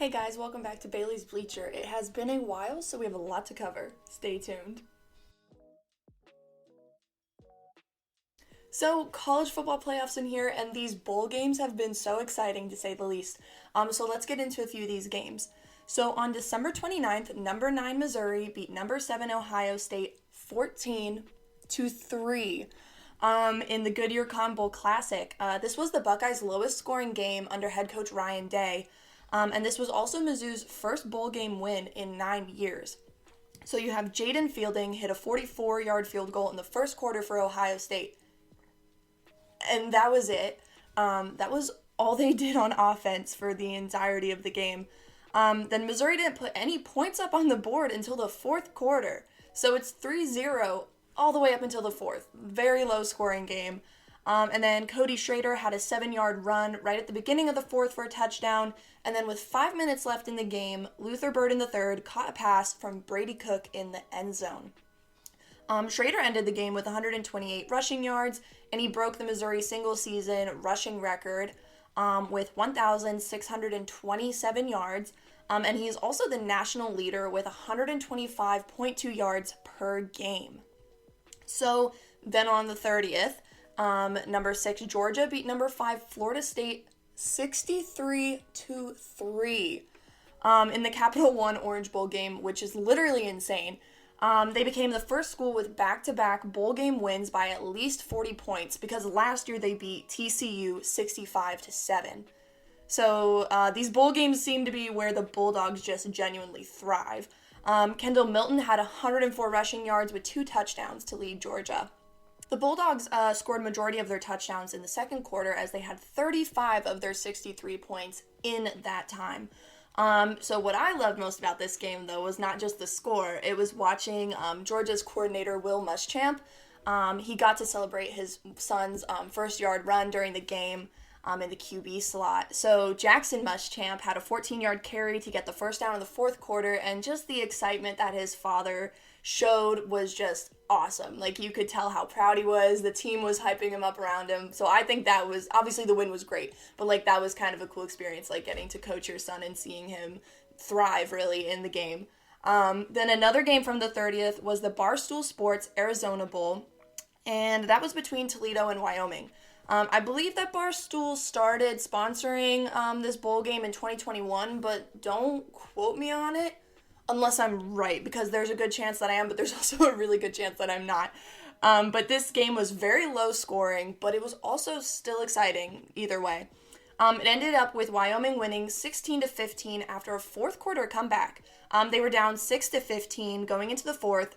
Hey guys, welcome back to Baylee's Bleacher. It has been a while, so we have a lot to cover. Stay tuned. So, college football playoffs in here, and these bowl games have been so exciting to say the least. So let's get into a few of these games. So on December 29th, number 9 Missouri beat number 7 Ohio State 14-3 in the Goodyear Con Bowl Classic. This was the Buckeyes' lowest scoring game under head coach Ryan Day. And this was also Mizzou's first bowl game win in 9 years. So you have Jaden Fielding hit a 44-yard field goal in the first quarter for Ohio State. And that was it. That was all they did on offense for the entirety of the game. Then Missouri didn't put any points up on the board until the fourth quarter. So it's 3-0 all the way up until the fourth. Very low scoring game. And then Cody Schrader had a 7-yard run right at the beginning of the fourth for a touchdown. And then with 5 minutes left in the game, Luther Burden III caught a pass from Brady Cook in the end zone. Schrader ended the game with 128 rushing yards, and he broke the Missouri single-season rushing record with 1,627 yards. And he is also the national leader with 125.2 yards per game. So then on the 30th, number 6 Georgia beat number 5 Florida State 63-3 in the Capital One Orange Bowl game, which is literally insane. They became the first school with back-to-back bowl game wins by at least 40 points because last year they beat TCU 65-7. So these bowl games seem to be where the Bulldogs just genuinely thrive. Kendall Milton had 104 rushing yards with 2 touchdowns to lead Georgia. The Bulldogs scored majority of their touchdowns in the second quarter as they had 35 of their 63 points in that time. So what I loved most about this game, though, was not just the score. It was watching Georgia's coordinator, Will Muschamp. He got to celebrate his son's first yard run during the game in the QB slot. So Jackson Muschamp had a 14-yard carry to get the first down in the fourth quarter, and just the excitement that his father showed was just awesome. Like, you could tell how proud he was. The team was hyping him up around him. So I think that was, obviously the win was great, but like that was kind of a cool experience, like getting to coach your son and seeing him thrive really in the game. Then another game from the 30th was the Barstool Sports Arizona Bowl, and that was between Toledo and Wyoming. I believe that Barstool started sponsoring this bowl game in 2021, but don't quote me on it unless I'm right, because there's a good chance that I am, but there's also a really good chance that I'm not. But this game was very low scoring, but it was also still exciting either way. It ended up with Wyoming winning 16-15 after a fourth quarter comeback. They were down 6-15 going into the fourth,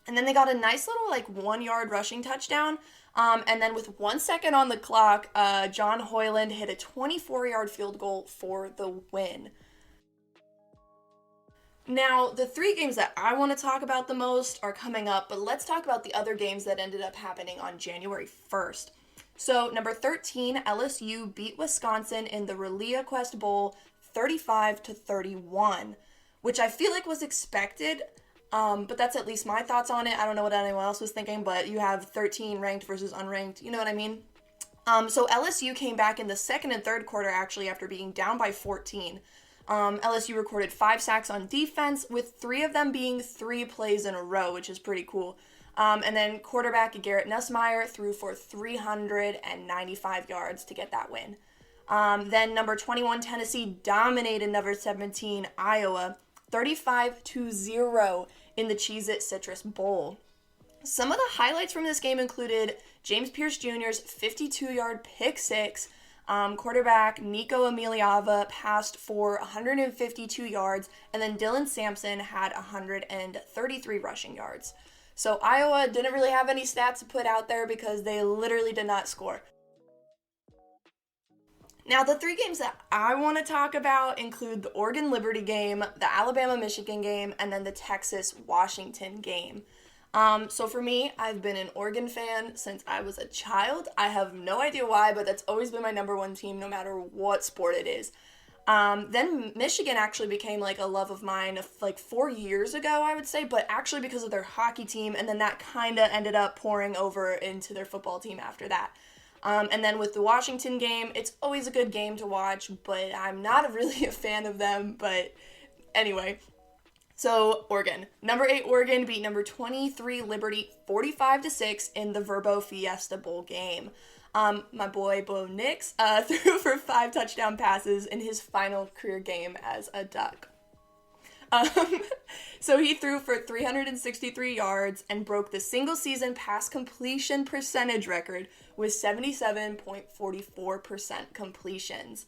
and then they got a nice little 1-yard rushing touchdown. And then with 1 second on the clock, John Hoyland hit a 24-yard field goal for the win. Now, the 3 games that I want to talk about the most are coming up, but let's talk about the other games that ended up happening on January 1st. So, number 13, LSU beat Wisconsin in the ReliaQuest Bowl 35-31, which I feel like was expected, but that's at least my thoughts on it. I don't know what anyone else was thinking, but you have 13 ranked versus unranked, you know what I mean? So LSU came back in the second and third quarter, actually, after being down by 14. LSU recorded 5 sacks on defense, with 3 of them being 3 plays in a row, which is pretty cool. And then quarterback Garrett Nussmeier threw for 395 yards to get that win. Then number 21, Tennessee dominated number 17, Iowa, 35-0 in the Cheez-It Citrus Bowl. Some of the highlights from this game included James Pierce Jr.'s 52-yard pick six. Quarterback Nico Emiliava passed for 152 yards, and then Dylan Sampson had 133 rushing yards. So Iowa didn't really have any stats to put out there because they literally did not score. Now, the 3 games that I want to talk about include the Oregon-Liberty game, the Alabama-Michigan game, and then the Texas-Washington game. So for me, I've been an Oregon fan since I was a child. I have no idea why, but that's always been my number one team no matter what sport it is. Then Michigan actually became a love of mine 4 years ago, I would say, but actually because of their hockey team, and then that kind of ended up pouring over into their football team after that. And then with the Washington game, it's always a good game to watch, but I'm not really a fan of them. But anyway, so Oregon. Number 8 Oregon beat number 23 Liberty 45-6 in the Verbo Fiesta Bowl game. My boy Bo Nix threw for 5 touchdown passes in his final career game as a Duck. So he threw for 363 yards and broke the single-season pass completion percentage record with 77.44% completions.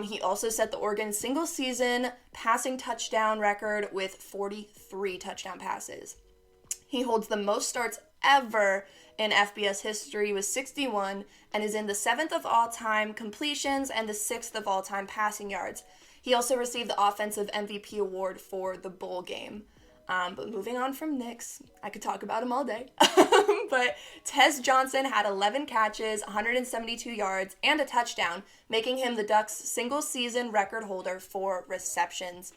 He also set the Oregon single-season passing touchdown record with 43 touchdown passes. He holds the most starts ever in FBS history with 61 and is in the 7th of all-time completions and the 6th of all-time passing yards. He also received the Offensive MVP award for the bowl game. But moving on from Nix, I could talk about him all day. But Tez Johnson had 11 catches, 172 yards, and a touchdown, making him the Ducks' single-season record holder for receptions.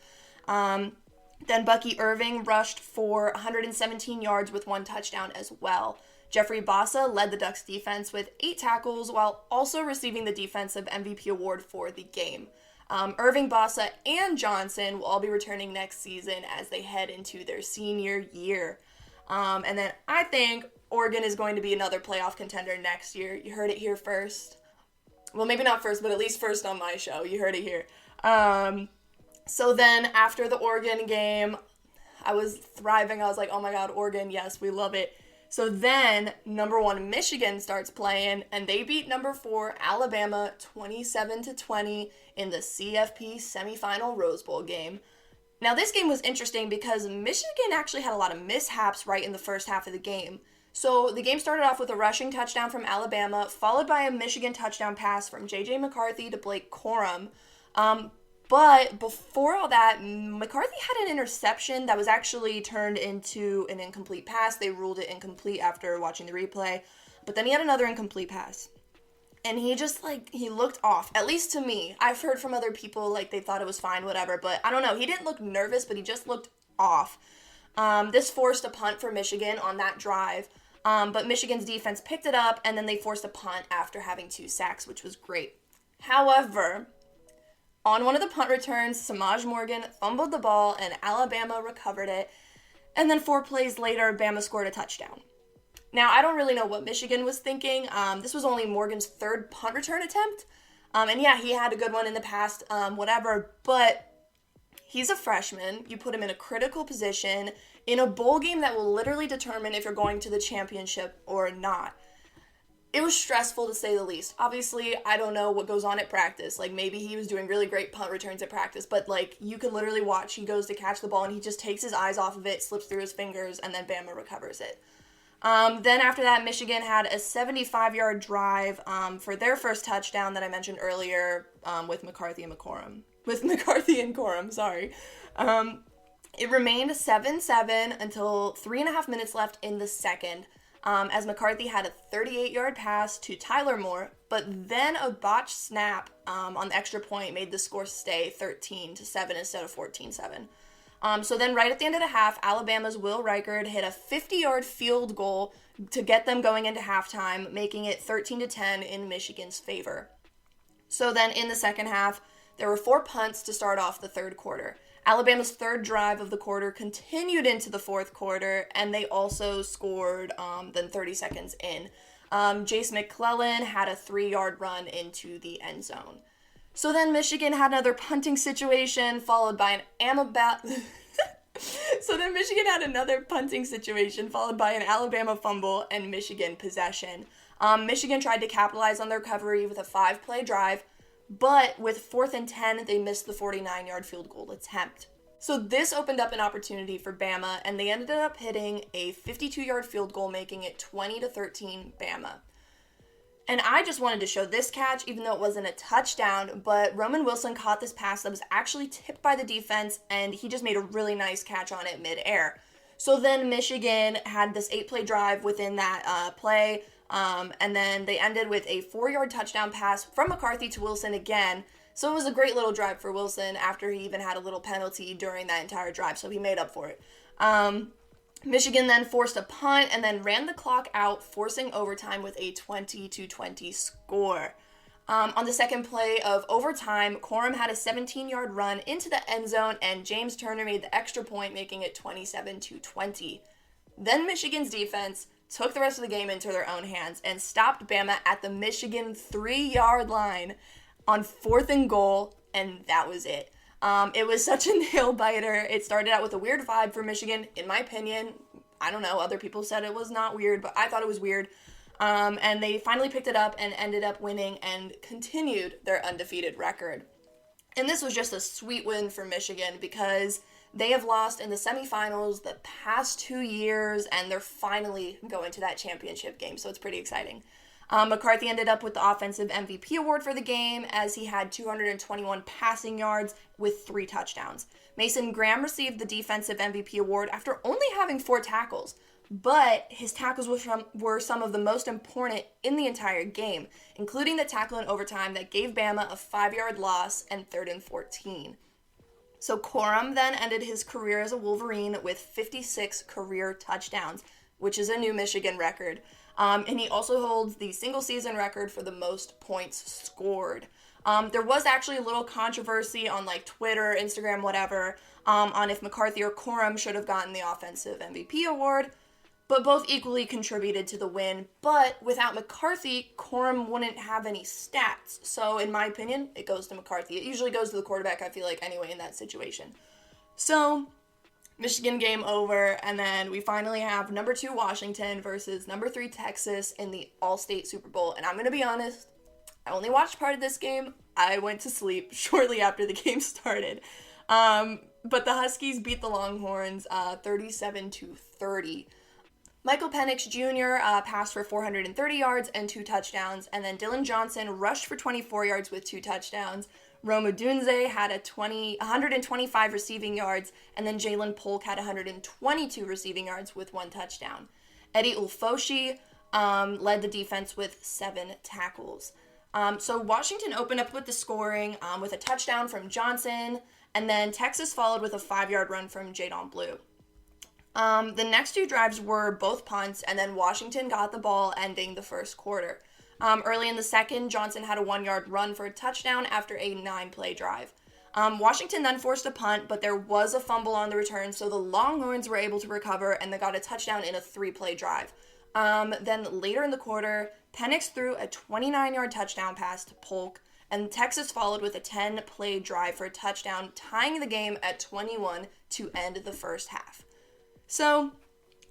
Then Bucky Irving rushed for 117 yards with 1 touchdown as well. Jeffrey Bassa led the Ducks' defense with 8 tackles while also receiving the Defensive MVP award for the game. Irving, Bassa, and Johnson will all be returning next season as they head into their senior year. And then I think Oregon is going to be another playoff contender next year. You heard it here first. Well, maybe not first, but at least first on my show. You heard it here. So then after the Oregon game, I was thriving. I was like, oh my God, Oregon, yes, we love it. So then number 1 Michigan starts playing, and they beat number 4 Alabama 27-20 in the CFP semifinal Rose Bowl game. Now this game was interesting because Michigan actually had a lot of mishaps right in the first half of the game. So the game started off with a rushing touchdown from Alabama, followed by a Michigan touchdown pass from J.J. McCarthy to Blake Corum. But before all that, McCarthy had an interception that was actually turned into an incomplete pass. They ruled it incomplete after watching the replay. But then he had another incomplete pass. And he just, he looked off. At least to me. I've heard from other people, they thought it was fine, whatever. But I don't know. He didn't look nervous, but he just looked off. This forced a punt for Michigan on that drive. But Michigan's defense picked it up, and then they forced a punt after having 2 sacks, which was great. However, on one of the punt returns, Samaj Morgan fumbled the ball, and Alabama recovered it. And then 4 plays later, Bama scored a touchdown. Now, I don't really know what Michigan was thinking. This was only Morgan's 3rd punt return attempt. And yeah, he had a good one in the past, whatever. But he's a freshman. You put him in a critical position in a bowl game that will literally determine if you're going to the championship or not. It was stressful to say the least. Obviously, I don't know what goes on at practice. Maybe he was doing really great punt returns at practice, but, you can literally watch. He goes to catch the ball, and he just takes his eyes off of it, slips through his fingers, and then Bama recovers it. Then after that, Michigan had a 75-yard drive for their first touchdown that I mentioned earlier with McCarthy and Corum. It remained 7-7 until 3.5 minutes left in the second. As McCarthy had a 38-yard pass to Tyler Moore, but then a botched snap on the extra point made the score stay 13-7 instead of 14-7. So then right at the end of the half, Alabama's Will Reichard hit a 50-yard field goal to get them going into halftime, making it 13-10 in Michigan's favor. So then in the second half, there were 4 punts to start off the third quarter. Alabama's 3rd drive of the quarter continued into the 4th quarter, and they also scored then 30 seconds in. Jace McClellan had a 3-yard run into the end zone. So then Michigan had another punting situation followed by an Alabama fumble and Michigan possession. Michigan tried to capitalize on their recovery with a 5-play drive, but with 4th and 10, they missed the 49-yard field goal attempt. So this opened up an opportunity for Bama, and they ended up hitting a 52-yard field goal, making it 20-13 Bama. And I just wanted to show this catch, even though it wasn't a touchdown, but Roman Wilson caught this pass that was actually tipped by the defense, and he just made a really nice catch on it midair. So then Michigan had this 8-play drive within that play, and then they ended with a 4-yard touchdown pass from McCarthy to Wilson again. So it was a great little drive for Wilson after he even had a little penalty during that entire drive, so he made up for it. Michigan then forced a punt and then ran the clock out, forcing overtime with a 20-20 score. On the second play of overtime, Corum had a 17-yard run into the end zone, and James Turner made the extra point, making it 27-20. Then Michigan's defense took the rest of the game into their own hands and stopped Bama at the Michigan 3-yard line on 4th and goal, and that was it. It was such a nail-biter. It started out with a weird vibe for Michigan, in my opinion. I don't know, other people said it was not weird, but I thought it was weird. And they finally picked it up and ended up winning and continued their undefeated record. And this was just a sweet win for Michigan because they have lost in the semifinals the past 2 years, and they're finally going to that championship game, so it's pretty exciting. McCarthy ended up with the Offensive MVP award for the game as he had 221 passing yards with 3 touchdowns. Mason Graham received the Defensive MVP award after only having 4 tackles, but his tackles were some of the most important in the entire game, including the tackle in overtime that gave Bama a 5-yard loss and 3rd and 14. So Corum then ended his career as a Wolverine with 56 career touchdowns, which is a new Michigan record. And he also holds the single-season record for the most points scored. There was actually a little controversy on Twitter, Instagram, whatever, on if McCarthy or Corum should have gotten the Offensive MVP award, but both equally contributed to the win. But without McCarthy, Corum wouldn't have any stats. So in my opinion, it goes to McCarthy. It usually goes to the quarterback, I feel like, anyway, in that situation. So Michigan game over, and then we finally have number 2 Washington versus number 3 Texas in the All-State Super Bowl. And I'm going to be honest, I only watched part of this game. I went to sleep shortly after the game started. But the Huskies beat the Longhorns 37-30. Michael Penix Jr. Passed for 430 yards and 2 touchdowns, and then Dylan Johnson rushed for 24 yards with 2 touchdowns. Rome Odunze had 125 receiving yards, and then Jalen Polk had 122 receiving yards with 1 touchdown. Eddie Ulfoshi led the defense with 7 tackles. So Washington opened up with the scoring with a touchdown from Johnson, and then Texas followed with a 5-yard run from Jadon Blue. The next 2 drives were both punts, and then Washington got the ball ending the first quarter. Early in the second, Johnson had a 1-yard run for a touchdown after a 9-play drive. Washington then forced a punt, but there was a fumble on the return, so the Longhorns were able to recover, and they got a touchdown in a 3-play drive. Then later in the quarter, Penix threw a 29-yard touchdown pass to Polk, and Texas followed with a 10-play drive for a touchdown, tying the game at 21 to end the first half. So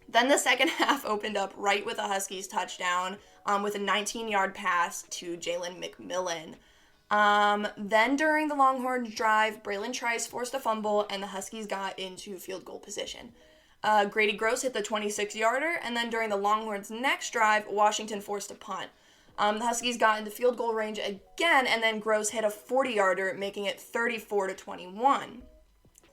then the second half opened up right with a Huskies touchdown with a 19-yard pass to Jalen McMillan. Then during the Longhorns drive, Braylon Trice forced a fumble, and the Huskies got into field goal position. Grady Gross hit the 26-yarder, and then during the Longhorns' next drive, Washington forced a punt. The Huskies got into field goal range again, and then Gross hit a 40-yarder, making it 34-21.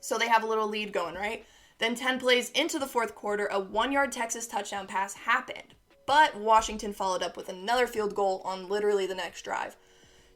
So they have a little lead going, right? Then 10 plays into the fourth quarter, a 1-yard Texas touchdown pass happened. But Washington followed up with another field goal on literally the next drive.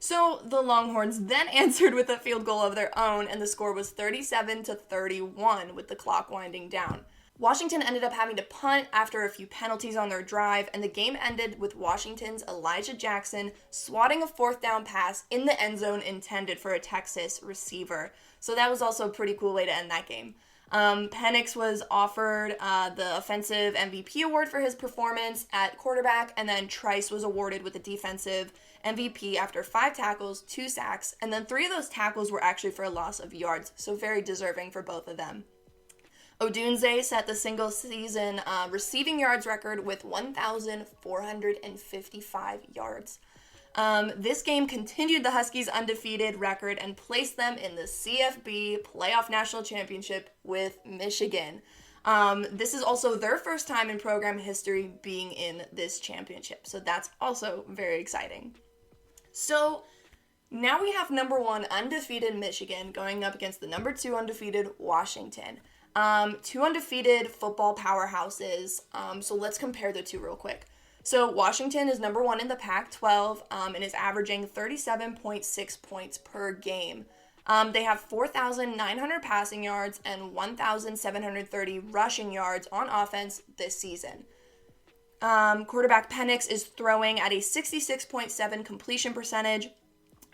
So the Longhorns then answered with a field goal of their own, and the score was 37-31 with the clock winding down. Washington ended up having to punt after a few penalties on their drive, and the game ended with Washington's Elijah Jackson swatting a 4th down pass in the end zone intended for a Texas receiver. So that was also a pretty cool way to end that game. Penix was offered the Offensive MVP award for his performance at quarterback, and then Trice was awarded with the Defensive MVP after 5 tackles, 2 sacks, and then 3 of those tackles were actually for a loss of yards, so very deserving for both of them. Odunze set the single-season receiving yards record with 1,455 yards. This game continued the Huskies' undefeated record and placed them in the CFB Playoff National Championship with Michigan. This is also their first time in program history being in this championship, so that's also very exciting. So now we have number 1 undefeated Michigan going up against the number 2 undefeated Washington. 2 undefeated football powerhouses, so let's compare the 2 real quick. So Washington is number 1 in the Pac-12 and is averaging 37.6 points per game. They have 4,900 passing yards and 1,730 rushing yards on offense this season. Quarterback Penix is throwing at a 66.7 completion percentage.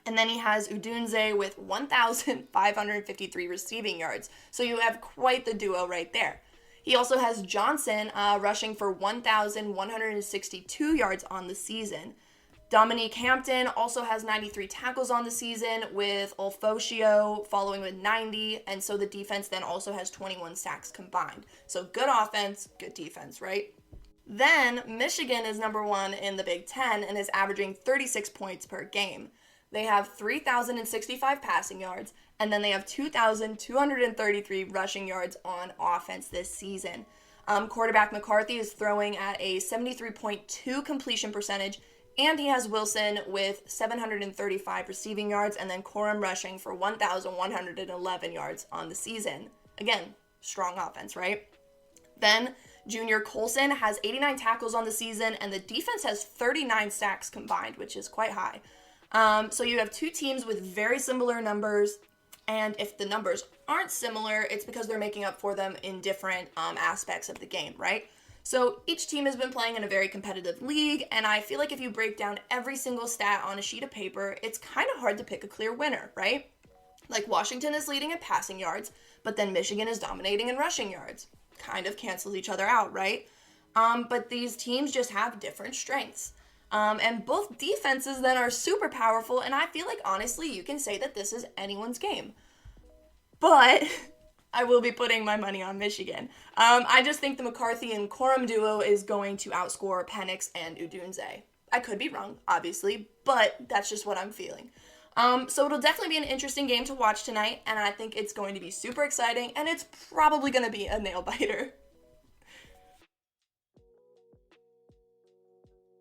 And then he has Udunze with 1,553 receiving yards. So you have quite the duo right there. He also has Johnson rushing for 1,162 yards on the season. Dominique Hampton also has 93 tackles on the season, with Olfocio following with 90. And so the defense then also has 21 sacks combined. So good offense, good defense, right? Then Michigan is number 1 in the Big Ten and is averaging 36 points per game. They have 3,065 passing yards, and then they have 2,233 rushing yards on offense this season. Quarterback McCarthy is throwing at a 73.2 completion percentage, and he has Wilson with 735 receiving yards, and then Corum rushing for 1,111 yards on the season. Again, strong offense, right? Then Junior Colson has 89 tackles on the season, and the defense has 39 sacks combined, which is quite high. So you have two teams with very similar numbers, and if the numbers aren't similar, it's because they're making up for them in different aspects of the game, right? So each team has been playing in a very competitive league, and I feel like if you break down every single stat on a sheet of paper, it's kind of hard to pick a clear winner, right? Like Washington is leading in passing yards, but then Michigan is dominating in rushing yards. Kind of cancels each other out, right? But these teams just have different strengths. And both defenses then are super powerful, and I feel like, honestly, you can say that this is anyone's game. But I will be putting my money on Michigan. I just think the McCarthy and Corum duo is going to outscore Penix and Udunze. I could be wrong, obviously, but that's just what I'm feeling. So it'll definitely be an interesting game to watch tonight, and I think it's going to be super exciting, and it's probably going to be a nail-biter.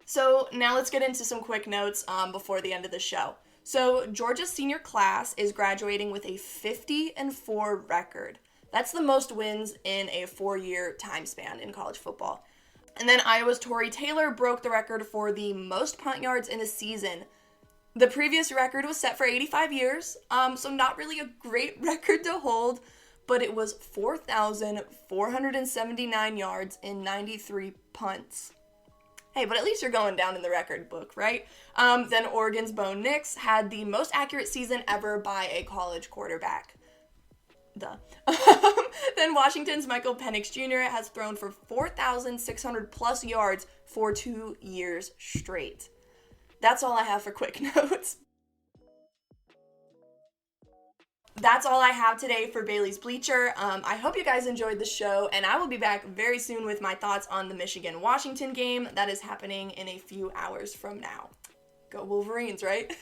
So now let's get into some quick notes before the end of the show. So Georgia's senior class is graduating with a 50-4 record. That's the most wins in a 4-year time span in college football. And then Iowa's Tory Taylor broke the record for the most punt yards in a season. The previous record was set for 85 years, so not really a great record to hold, but it was 4,479 yards in 93 punts. Hey, but at least you're going down in the record book, right? Then Oregon's Bo Nix had the most accurate season ever by a college quarterback. Duh. Then Washington's Michael Penix Jr. has thrown for 4,600 plus yards for 2 years straight. That's all I have for quick notes. That's all I have today for Baylee's Bleacher. I hope you guys enjoyed the show, and I will be back very soon with my thoughts on the Michigan-Washington game that is happening in a few hours from now. Go Wolverines, right?